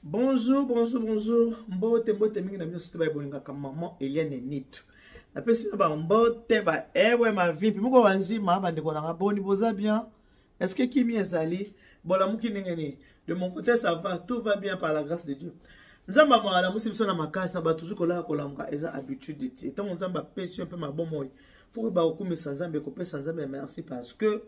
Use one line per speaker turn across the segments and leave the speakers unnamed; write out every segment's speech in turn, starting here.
Bonjour, bonjour, bonjour. Mbote mingi na biso soto bayeboningaka maman Eliane Nitu. Napesi na ba mbote ba ewe ma vie. Moko banzima bandeko na boni boza bien. Est-ce que kimi ezali? Bola muki nengeni. De mon côté ça va, tout va bien par la grâce de Dieu. Nzamba mala musi biso na makasi na ba toujours kola kolamuka eza habitude de ti. Tant nzamba pesi un peu ma bon moi. Faut ba okumisa nzambe ko pesa nzambe merci parce que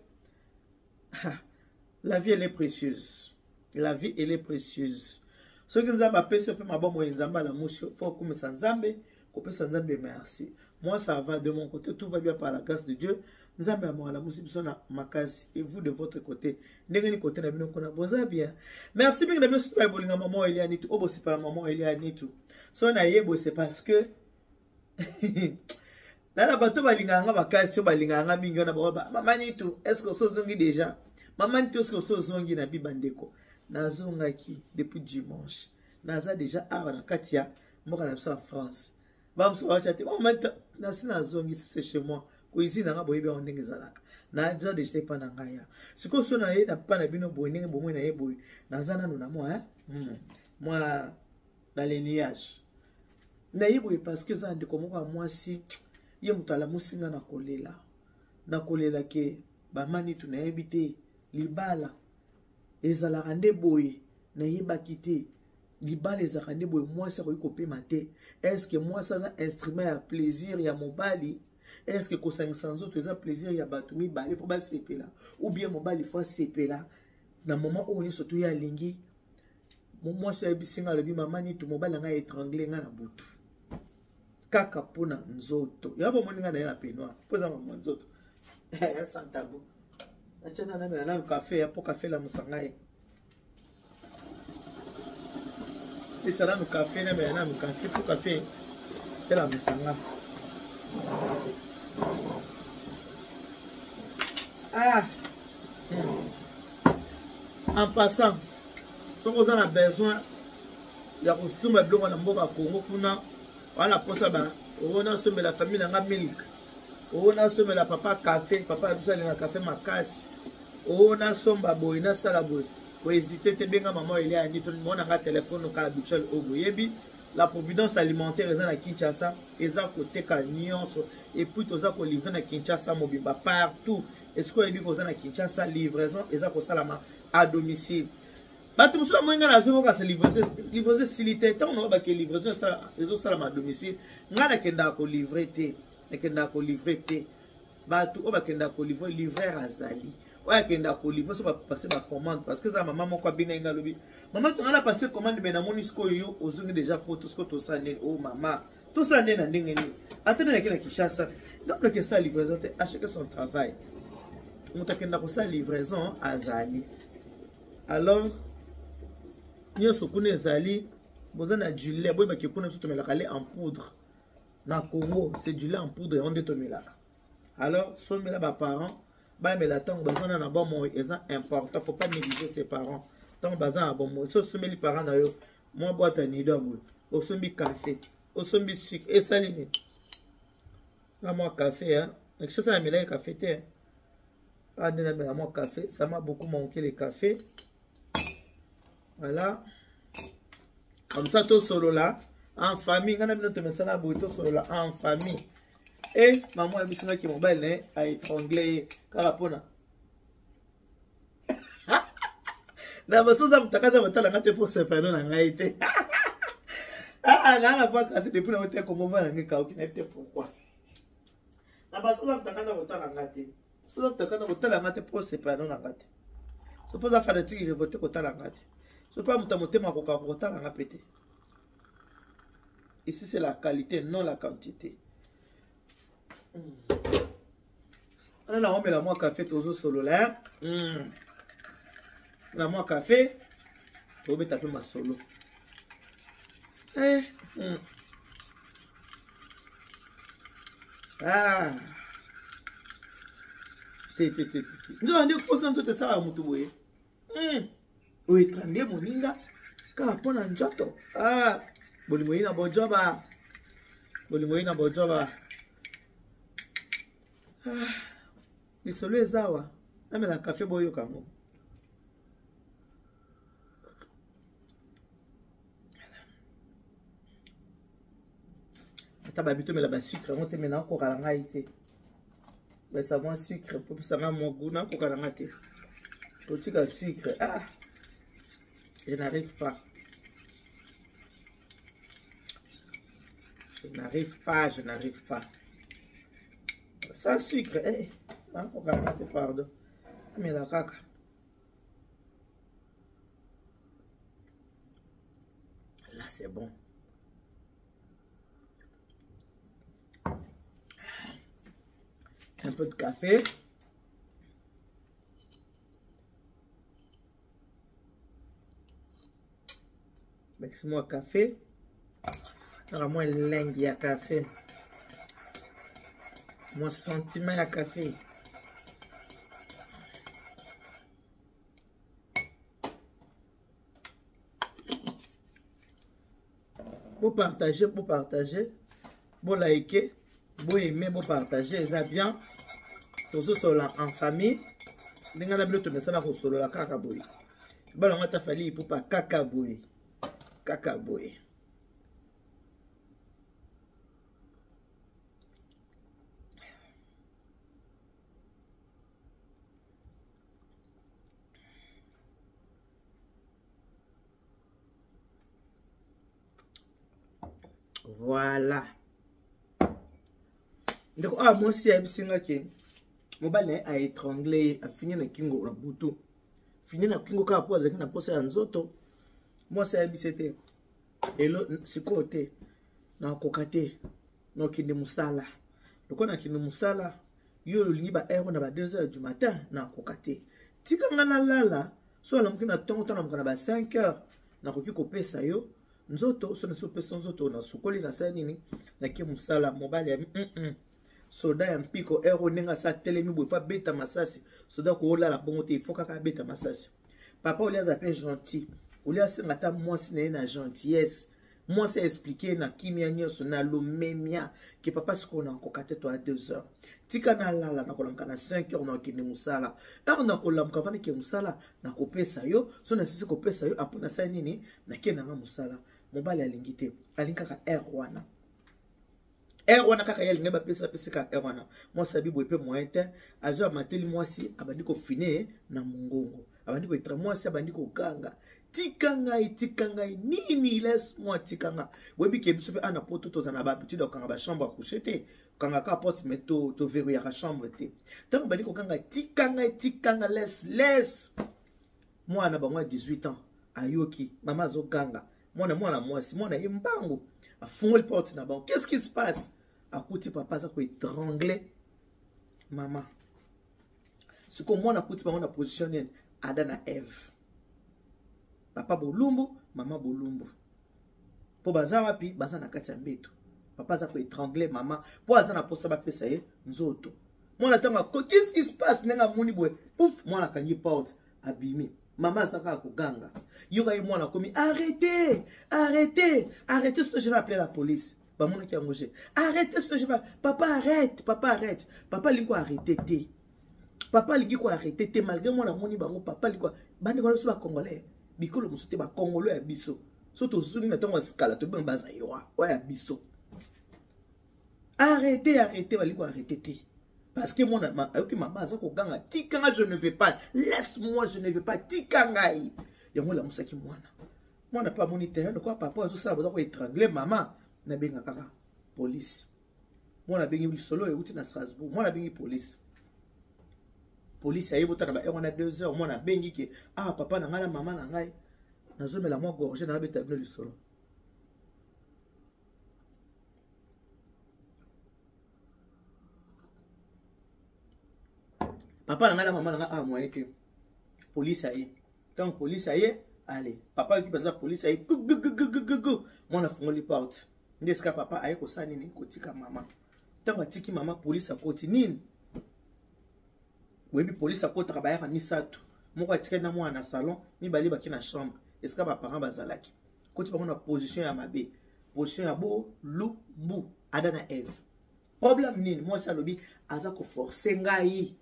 la vie elle est précieuse. La vie elle est précieuse. Ce que nous avons appelé, c'est ma bonne nzamba la mouche. Faut comme ça nzambe, couper ça nzambe merci. Moi ça va de mon côté, tout va bien par la grâce de Dieu. Nzambe moi la mouche bisona makasi et vous de votre côté. Ndengeni côté na bino kona boza bien. Merci bien de me soutenir bolinga maman Eliane Nitu. Obo c'est pas maman Eliane Nitu. So na yebo c'est parce que là la bato balinga nga makasi balinga nga mingi na ba maman Nitu. Est-ce que so zongi déjà? Maman Nitu est-ce que so zongi na bibandeko? Nazongaki depuis dimanche. Naza déjà na Katia, moi na en France. Bam so chate. Bon maintenant nasi nazongi c'est chez moi. Cuisine nga boyebi on ndenge zalaka. Naza déjà pas na ngaya. Siko so na ye na pa na bino boyenge bomwe na ye boy. Naza nanu na moi Moi dans les nuages. Na ye boy parce que ça ndeko moko moi si ye mutala musinga na kolela. Na kolela ke ba mani tu na ebité libala. Ezalaka nde boye na yebaki te libala ezalaka nde boye mwasi akoki kopema te. Est-ce que mwasi aza instrument ya plaisir ya mobali? Est-ce que kosangisa nzoto eza plaisir ya bato mibale mpo basepela? Ou bien mobali fo asepela na moment oyo nyonso to ye alingi mwasi ayebisi nga alobi mama Nitu mobali anga étrangle nga na butu kaka mpona nzoto ya bomoni nga na ye na peignoir mpo eza mama nzoto santabo achana na mena na café ya po café la musangai esa na café na mena na café po café la musanga en passant si vous avez besoin ya kotumba biloko na mboka Congo kuna wala posa ba ona sombe la famille na milk ona sombe la papa café papa biso na café makasi ona somba boy na sala boy ko hésiter te benga maman Eliane Nitu mona nga téléphone ka habituel oboyebi la providence alimentaire eza na Kinshasa eza côté ka nyonso et puis toza ko livrer na Kinshasa mobimba partout est-ce que yebi ko za na Kinshasa livraison eza ko salama à domicile bato musula moinga na zo ka se livraison silité tant on va que livraison ça ezo salama à domicile nga na kenda ko livrer te ekenda ko livrer te bato o bakenda ko livrer azali oya kenda ko livrer so ba passer ba commande parce que ça maman moko binga nga lobi maman to ngala passer commande mais na monisco yo ozungi déjà pour tout ce que to sané oh maman tout ça na ndenge ni atene na kina Kinshasa donc que ça livraison te acheter son travail on ta kenda ko ça livraison azali alors nyoso kuna ezali bozana gilet boy ba kikuna tout me la calé en poudre na Congo c'est du lait en poudre on détomelaka alors somela ba parents ba me la tango bazana na bon moi est important faut pas négliger ses parents tant bazana bon moi so someli parents na yo moi boîte à nido boy au sombi café au sombi sucre et salini la moi café hein quelque chose à mélanger café te ah de la moi café ça m'a beaucoup manqué le café voilà comme ça tout solo là en famille ngana bino temesana boito solo là en famille et maman a bisinga ki mobile ne a étranglé karapona na basoza mutakata batala ngate pour se pano na ngai te na fois kasi depuis na hotel comme va na ngai ka okina te pourquoi na basoza mutakata batala ngate soza mutakata batala ngate pour se pano na ngate so poza fanatique je voter kotala ngate so pas mutamotema ko ka kotala ngapete. Ici c'est la qualité non la quantité. On a on met la moi café toujours solo là. La moi café on met taper ma solo. Ah. Nous on dit que on tout ça à mutu boye. Oui, trandé moninga ka pona njoto. Ah. Bolimo ina bojoba. Bolimo ina bojoba. Lisolo ezawa. Amela la café boyo kango. ata babito mela ba sucre ngo te mena ko kala ngai te ba sa moi sucre pour ça nga mon goût na ko kala ngai te to tika sucre je n'arrive pas je n'arrive pas sans sucre na ko kala ngai te pardon mais la caca là c'est bon. Un peu de café. Mix-moi café. Moi lingue à café. Moi sentiment à café. Pour partager, pour liker, pour aimer, pour partager, ça bien. Tout ça en famille. Les gens qui ont ça solo la kakaboy. Balon ta fali pour pas kakaboy. Kakaboy. Voilà. Donc moi si abisinga ke mobile a étranglé a fini na kingo na butu. Fini na kingo ka poza na posa ya nzoto. Moi si abisete. Elo sikote na kokate no kinde musala. Loko na kinde musala yo lingi ba ero na ba 2h du matin na kokate. Tika ngana lala so la mkina tongo na mkana ba 5h na koki kopesa yo. Nzoto so na so pesa nzoto na sukoli na sa nini na ki musala mobile ya soda ya mpiko ero nenga sa telemi bo fa beta masasi soda ko la bongo te foka ka beta masasi papa oli aza pe gentil oli asenga ta mwasi na gentillesse moi c'est expliquer na kimia nyoso na lomemia ke papa siko na kokate to à 2h tika na lala na kolamka na 5h na kinde musala ero na kolamka vana ke musala na kopesa yo so na sisi kopesa yo apona sa nini na kenda nga musala mobali alingi te alinga ka wana wana kaka yali ngeba pesa ka wana moi sabi bo pe moyen te azo mateli mwasi abandi ko fine na mungongo abandi ko etra mwasi abandi ko kanga tikanga nini laisse moi tikanga webi ke biso pe ana poto to zana ba habitude kanga ba chambre à coucher te kanga ka porte meto to verrouiller la chambre te tant bandi ko kanga tikanga laisse moi na ba moi 18 ans ayoki mama zo kanga mwana mwasi mwana imbango a fond le porte na banque. Qu'est-ce qui se passe? À côté papa ça peut étrangler maman. Ce que moi na côté maman na positionné Adam et Ève. Papa bolumbu, maman bolumbu. Po baza wapi baza na kati ya mbeto. Papa ça peut étrangler maman. Po aza na posa ba pesa ye nzoto. Moi na tanga qu'est-ce qui se passe nenga moni boy. Pouf moi na kangi porte abimi. Maman ça ka kuganga. Yoka moi na komi arrêtez ce que je vais appeler la police. Ba mon qui engagé. Arrêtez ce que je vais. Papa arrête. Papa lingo arrêter té. Papa lingi ko arrêter té malgré moi na moni bango papa lingo bande ko so ba congolais. Bikolo musote ba congolais ya biso. So to zungi na tango skala to ben baza yoa. Wa ya biso. Arrêtez ba lingo arrêter té. Parce que mon maman ça ko ganga tikanga je ne vais pas. Laisse-moi je ne vais pas tikanga. Yango la musaki mwana pas moniteur de quoi papa zo sala ko étrangler maman na benga kaka police mwana bengi bisolo e uti na Strasbourg mwana bengi police ayi botana ba on a 2h mwana bengi ke papa na ngala maman na ngai nazomela moi gorge na beta bino lisolo papa na ngala maman na nga moi ke police ayi tant police ayi allez papa qui passe la police ayi mon a fongoli porte ndeska papa ayi ko sani ni ko tika mama tant atiki mama police a koti nini webi police a kota ba ya misatu moko atika na mwana na salon ni bali baki na chambre eska ba parents bazalaki koti ba na position ya mabe position ya bo lumbu Adana Ève problème nini moi ça lobi aza ko forcer ngai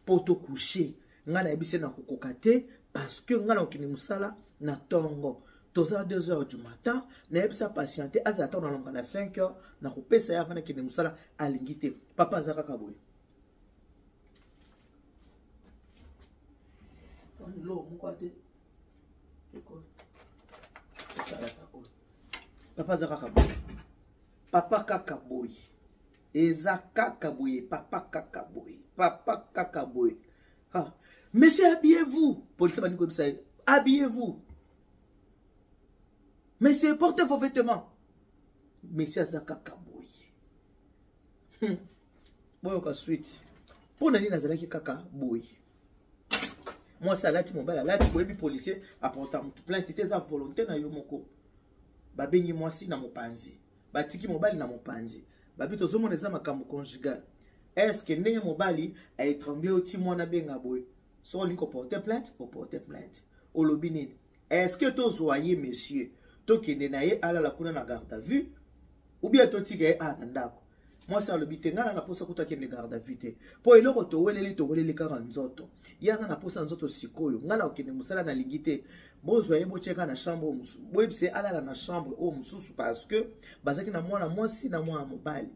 poto coucher nga na ebise na kokokate parce que nga na okini musala na tongo toza 2 heures du matin na yebisa patienter azata na longa na 5 heures na kopesa ya vana kende musala alingite papa azaka kaboye on lo mukwate eko papa azaka kaboye papa kakaboye eza kakaboye papa kakaboye papa kakaboye ah monsieur habillez-vous police bani ko bisa habillez-vous. Monsieur, portez vos vêtements. Monsieur Azaka Kaboye. Boyoka suite. Pour nani nazalaki kaka boye. Moi ça lati mobile lati boyebi policier apporta plainte c'était sa volonté na yo moko. Babengi moi si na mopanzi. Batiki mobile na mopanzi. Babi tozomona eza makambo conjugal. Est-ce que ndenge mobile a étranglé oti mwana benga boye. So linko porter plainte ou porter plainte. Olobini. Est-ce que tozoye monsieur tokende na ye ala la kuna na garde à vue ou bien totika ye ndako moi ça le bitengana na posa kuta kende garde à vue te po eloko to weleli kaka nzoto yaza na posa nzoto sikoyo ngala okende musala na lingite bozwa ye bocheka na chambre webse ala na chambre o mususu parce que bazaki na mwana mwasi na mwana mobali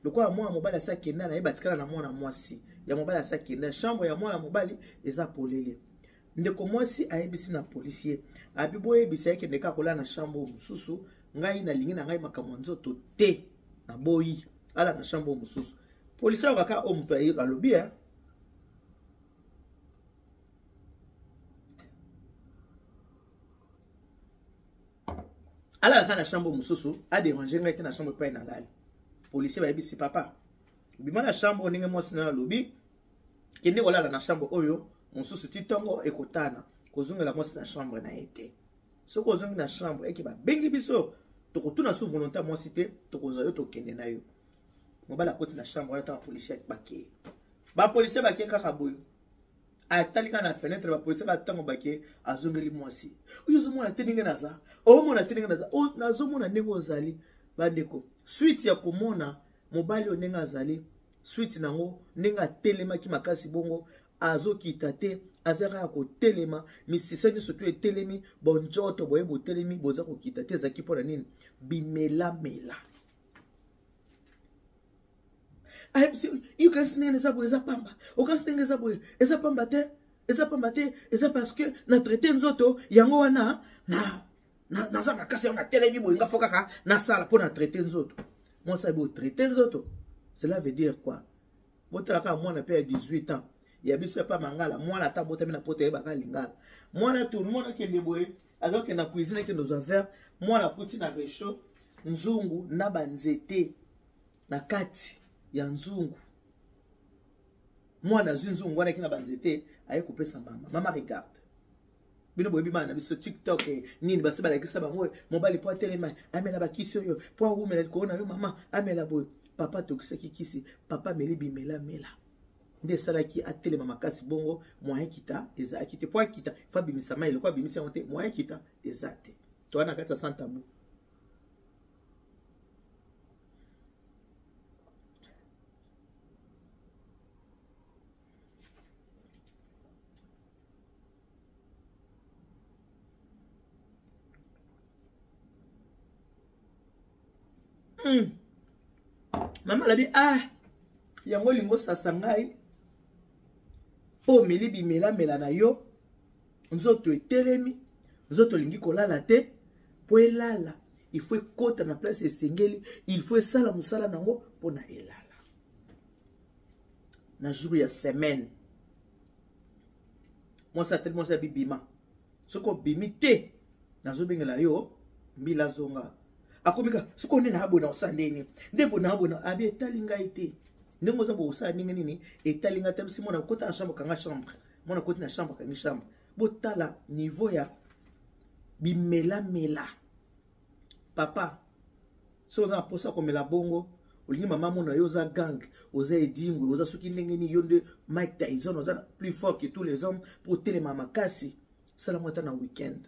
lokwa mwana mobali asa kenda na ye batikala na mwana mwasi ya mobali asa kenda chambre ya mwana mobali eza polele ndeko mwasi ayebisi na policier abiboye bisa yake ndeka kola na chambre mususu ngai na lingi na ngai makamwa nzoto te na boyi ala na chambre mususu policier wakaka o mtu ayi alobia ala na chambre mususu a déranger ngai te na chambre pa na lali policier ba yebisi papa bima na chambre ninge mwasi na lobi kende kola na chambre oyo mususu titongo ekotana kozungela mwasi na chambre na ete soko ozungi na chambre eki ba bengi biso tokotuna sous volonté mwasi te tokozwa yo tokende na yo mobala koti na chambre wala ta policier bake ba policier bake kaka boyo atalika na fenêtre ba policier batango bake azongeli mwasi uyo zomona teninga naza o mona teninga naza o nazomona ndenge ozali bandeko suite ya komona mobali onenga azali suite nango ndenge telema ki makasi bongo azo kitate azaka ya kotelema misisani soto etelemi bonjoto boye botelemi boza ko kitate zaki pona nini bimela mela ayebisi you can sing eza boye eza pamba okasitenga eza pamba te eza parce que na traité nzoto yango wana na zanga kasi na telemi boye nga fokaka na sala pona traité nzoto moi ça bo traité nzoto cela veut dire quoi botalaka mwana pe 18 ans ya biso pa mangala mwana ta botami na poto yeba ka lingala mwana tout le monde kende boye azoke na cuisine ke nos affaires mwana kuti na réchaud nzungu na banzete na kati ya nzungu mwana nzungu wana kina banzete aye kopesa mama regarde bino boye bimana biso TikTok nini basi balakisa bango mobali po telema amela bakisi yo po umela ko na yo mama amela boye papa tokisaki kisi papa meli bimela mela nde salaki atelema makasi bongo moyen kita eza akite po akita fa bimisa maile kwa bimisa onte moyen kita ezate to wana kata sans tabou mama labi yango lingo sasangai po meli bimela mela na yo nzoto etelemi nzoto lingi kolala te po elala il faut kota na place esengeli il faut sala musala nango po na elala na jour ya semaine moi ça tellement ça bibima soko bimite nazo bengela yo mbila zonga akomika soko nena abona osandeni ndebo na abona abi etalinga ite ndemo za bo osandeni nini etalinga tabisi mona kota na chambre kanga chambre mona kota na chambre kanga chambre botala niveau ya bimela mela papa so za posa komela bongo olingi mama mona yo za gang oza edingwe oza soki ndenge ni yonde Mike Tyson oza plus fort que tous les hommes pour telema makasi sala mota na weekend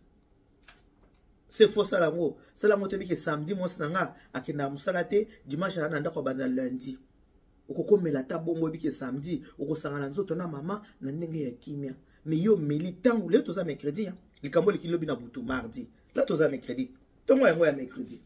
c'est faux ça lango sala mota bike samedi moi nanga akenda musala te dimanche na ndako banda lundi okokomela ta bongo bike samedi okosangana nzoto na mama na ndenge ya kimia mais yo meli tango le toza mercredi hein likambo likilobi na butu mardi là toza mercredi tongo yango ya mercredi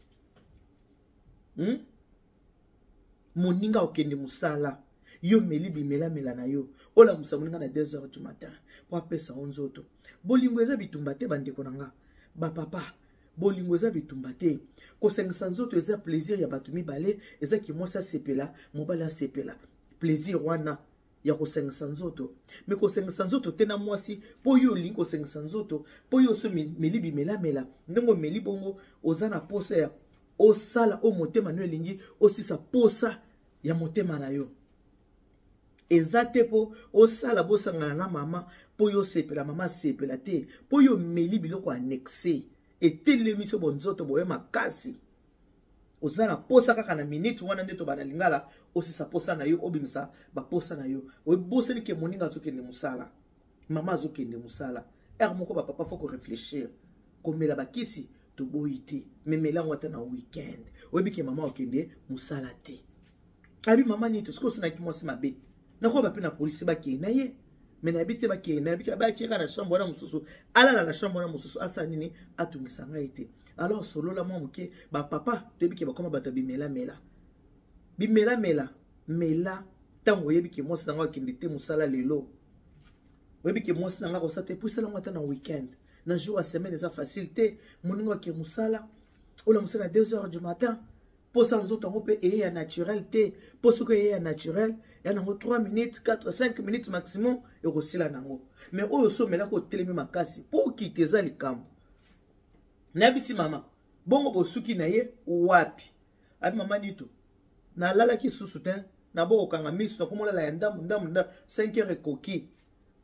moninga okende musala yo meli bimela mela na yo ola musamuninga na 2h du matin po apesa onzoto bolingo eza bitumba te bandeko nanga ba papa bolingo eza bitumba te ko 500 nzoto eza plaisir ya bato mibale eza ki mwasa sepela mobala sepela plaisir wana ya ko 500 nzoto mais ko 500 nzoto te na mwasi po yo lingo 500 nzoto po yo so meli bimela mela ndongo meli bongo oza na posa ya osala o motema no elingi osisa posa ya motema na yo ezate po osala bosangana na mama po yo sepela mama sepela te po yo meli biloko annexe etelemi so bonzoto boye makasi ozana posa kaka na minute wana ndeto bana lingala osisa posa na yo obimisa ba posa na yo we boseni ke moninga azokende musala mama azokende musala moko ba papa faut ko réfléchir komela bakisi to boyite memela ngwata na weekend oyebi ke mama okende musala te abi mama ni to sko sona ki mwasi mabe na ko ba pe na police ba ke na ye mais na bité ba ke na bika ba cheka na chambre na mususu ala na chambre na mususu asa nini atungisa ngai te alors solo la mo muke ba papa to yebi ke ba koma ba tabi mela mela tango yebi ke mwasi na ngwa kende te musala lelo oyebi ke mwasi na ngwa ko sa te pusala ngwata na weekend na jour à semaine eza facilité moningo ke musala ola musala 2h du matin pour ça nous autres pe ya naturel te pour ce que ya naturel ya nango 3 minutes 4 5 minutes maximum et rosila nango mais oyo so mela ko telemi makasi pour quitter za likambo na bisi mama bongo bosuki na ye wapi abi mama nito na lala ki susu te na boko kanga misu na komola la yanda munda 5h et coquille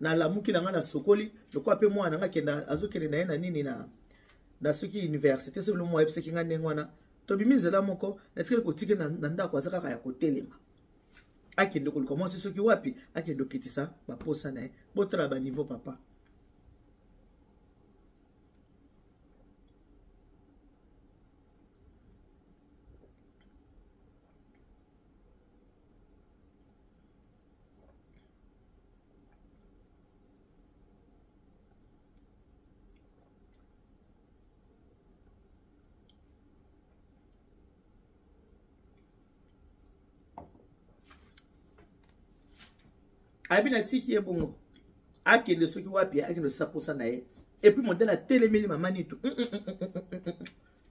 na lamuki na nga na sokoli lokwa pe mwana nga kenda azokende na ye na nini na soki université so lo mo yebise kinga ndengwana to bimizela moko na tikele ko tike na ndako azaka kaya kotelema akende ko commencer soki wapi akende kitisa ba posa na ye botala ba niveau papa abina tiki ye bongo akende soki wapi akende saposa na ye et puis modèle a télémeli mama nitu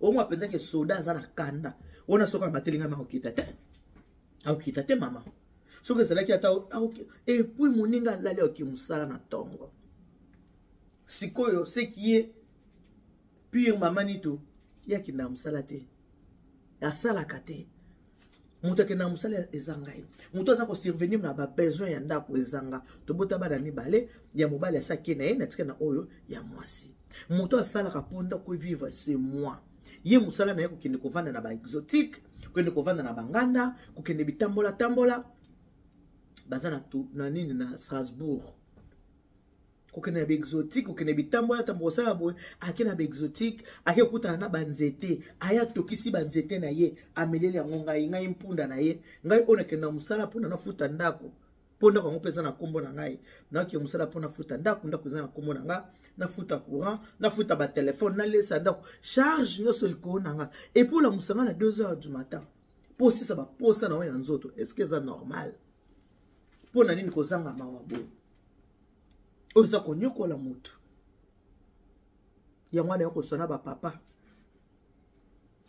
o mo penza ke soda za na kanda ona soka matelinga ma okita te mama soki zala ki ata et puis moninga lale okimusala na tongo sikoyo seki ye puis mama nitu ya kinda musala te ya sala kate muto ke na musala ezangai muto za ko survenir na ba besoin ya ndako ezanga to bota bana mibale ya mobali ya sake na ye na tika na oyo ya mwasi muto asala ka ponda ko vivre c'est moi ye musala na ye ko kende ko vanda na ba exotique ko kende ko vanda na banganda ko kende bitambola bazana tu na nini na Strasbourg ko kende ba exotique ko kende bitambola sala boy akena ba exotique ake kutana na banzete aya tokisi banzete na ye amelele yango ngai mpunda na ye ngai ona kenda musala pona na futa ndako ponda ko pesa na kombo na ngai na ki musala pona futa ndako za na kombo na nga na futa courant na futa ba téléphone na lesa ndako charge no sol ko na nga et pour la musanga na 2h du matin pour si ça ba posa na wa nzoto est-ce que c'est normal pona nini ko zanga mawa bo oza konyokola mutu ya mwana yako sona ba papa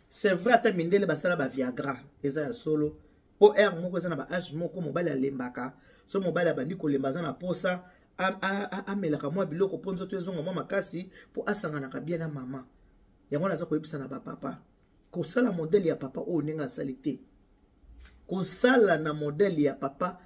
c'est vrai ata mindele basala ba viagra eza ya solo po moko eza na ba âge moko mobali alembaka so mobali abandi kolemba za na posa amelaka mwa biloko po nzoto ezonga mwa makasi po asanganaka bien na mama yango naza koyebisa na ba papa kosala modele ya papa oyo ndenge asali te kosala na modele ya papa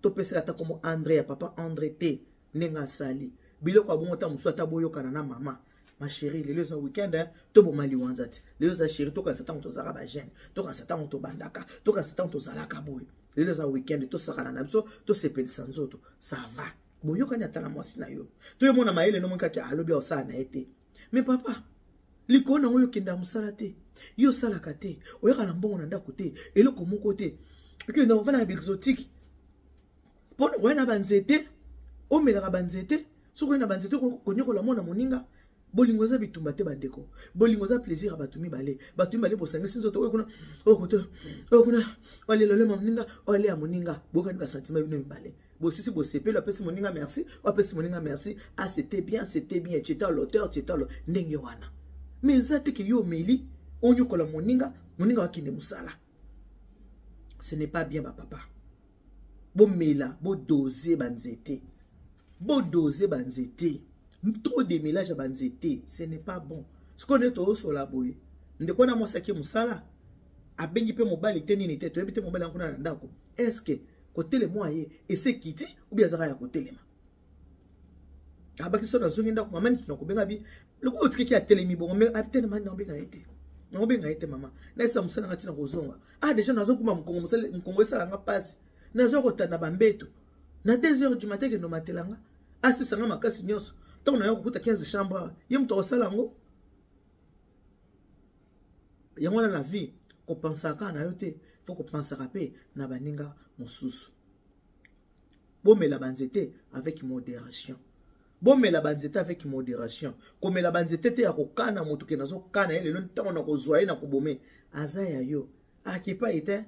topesaka ata komo André ya papa André te nenga sali biloko abongo ta musu ata boyokana na mama ma chérie lelo za weekend to bomali wanzati lelo za chérie to ka satan to zaka ba jeune to ka satan to bandaka to ka satan to zalaka boy lelo za weekend to sakana na biso to sepelisa nzoto ça va boyokani ata na mwasi na yo to yemo na mayele no monka ki alobi osala na ete mais papa likona oyo kenda musala te yo sala ka te oyoka na mbongo na ndako te eloko moko te ke na vana exotique pona wana banzete o melaka banzete Soko na banzete konyoko la mona moninga. Bolingo za bitumba te bandeko. Bolingo za plaisir batumi bale. Batumi bale bosanga sinzoto kuna. Kuna. Ole lole moninga, ole ya moninga. Boka ni sentiment bino bale. Bosisi bosepelo apesi moninga merci, apesi moninga merci. Ah c'était bien, tu étais à l'auteur, tu étais à l'auteur. Ndenge wana. Mais zate ke yo meli, onyoko la moninga wakine musala. Ce n'est pas bien papa. Bo mela, bo doser banzete. Bo doser banzete. Trop de mélange à banzete, ce n'est pas bon. Ce qu'on est au sol la boye. Ndeko na mwasa ki musala. Abengi pe mobile teni ni tete, ebite mobile nguna na ndako. Est-ce que côté le moyen et c'est kiti ou bien zara ya côté le ma. Abaki so na zongi ndako maman ki nako benga bi. Le ko otiki ki a telemi bon mais abitene man na benga ete. Na benga ete mama. Na isa musala ngati na kozonga. Ah déjà nazo kuma mkongo musala mkongo sala nga passe. Nazo kotanda bambeto. Na 2h du matin ke no matelanga. Asi sanga makasi nyoso. Tant na yo kuta 15 chambres, yem to sala ngo. Yamona la vie, ko pensaka na yote, faut ko pensaka pe na baninga mosusu. Bomé la banzete avec modération. Bomé la banzete avec modération. Comme la banzete te ya ko kana moto ke nazo kana ele lon tango na ko zoye na ko bomé. Azaya yo. Akipa ite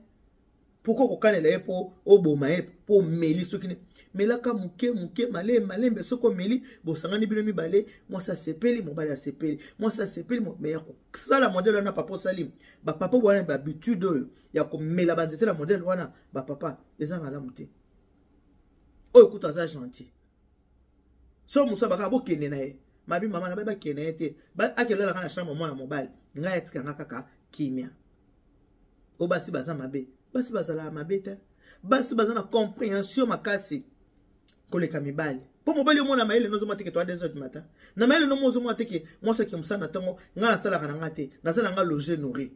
pourquoi ko kana le po oboma e po meli sokine. Melaka muke malembe soko meli bosangani bino mibale moi ça sepeli mobali a sepeli moi ça sepeli mais yako ça la modèle wana papa salim ba papa wana ba habitude oyo ya ko mela banzete la modèle wana ba papa eza malamu te oyo kuta za gentil so musa baka bo kende na ye mabi mama na ba kende te ba akelela kana chambre mwana mobali nga etika nga kaka kimia o basi baza mabe basi bazala mabe te basi baza na compréhension makasi koleka mibali po mobali omona maele nozo mateke to 2h du matin na maele no mozo mateke mwasa ki musana tango nga na sala kana ngate na sala nga loger nourrir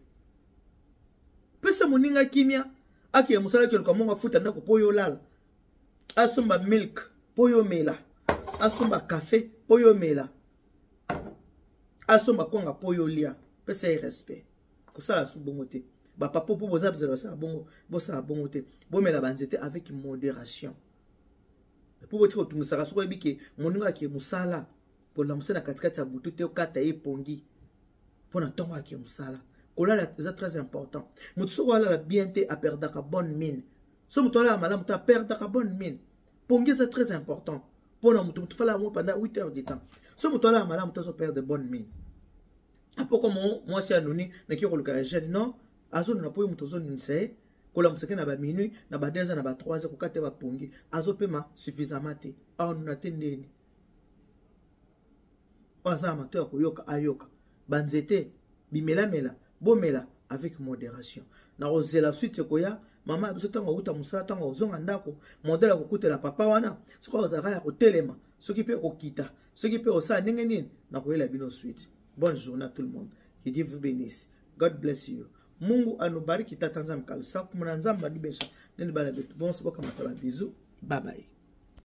pesa moninga kimia ake musala ki ko monga futa ndako po yo lala asomba milk po yo mela asomba café po yo mela asomba konga po yo lia pesa respect ko sala su bongo te ba papa po boza bizela sa bongo bosa bongo te bomela banzete avec modération. Pour vous dire que ça sera que mon nom qui est musala pour la musala katikati ya butu te okata e pongi pour na tonga qui est musala kolala c'est très important mutu wala la bien te a perdre ka bonne mine so mutu wala malamu ta perdre ka bonne mine pongi c'est très important pour na mutu fala mo pendant 8 heures de temps so mutu wala malamu ta so perdre bonne mine apo comme moi si anoni na ki ko le jeune non azo na po mutu zo ni c'est kola museke na ba minuit na ba 2 ans na ba 3 ans ko kate ba pongi azo pema suffisamment te on na tendeni azama to ko yoka ayoka banzete bimela mela bomela avec modération na ozela suite ko ya mama biso tango uta musala tango ozonga ndako modèle ko kutela papa wana soko ozaka ya ko telema soki pe ko kita soki pe osa ndenge nini na ko yela bino suite. Bonne journée à tout le monde, que Dieu vous bénisse, God bless you. Mungu anubariki tata nzambe kalu saku muna nzamba dibesha nini bala betu bonso boka matala bisous, bye bye.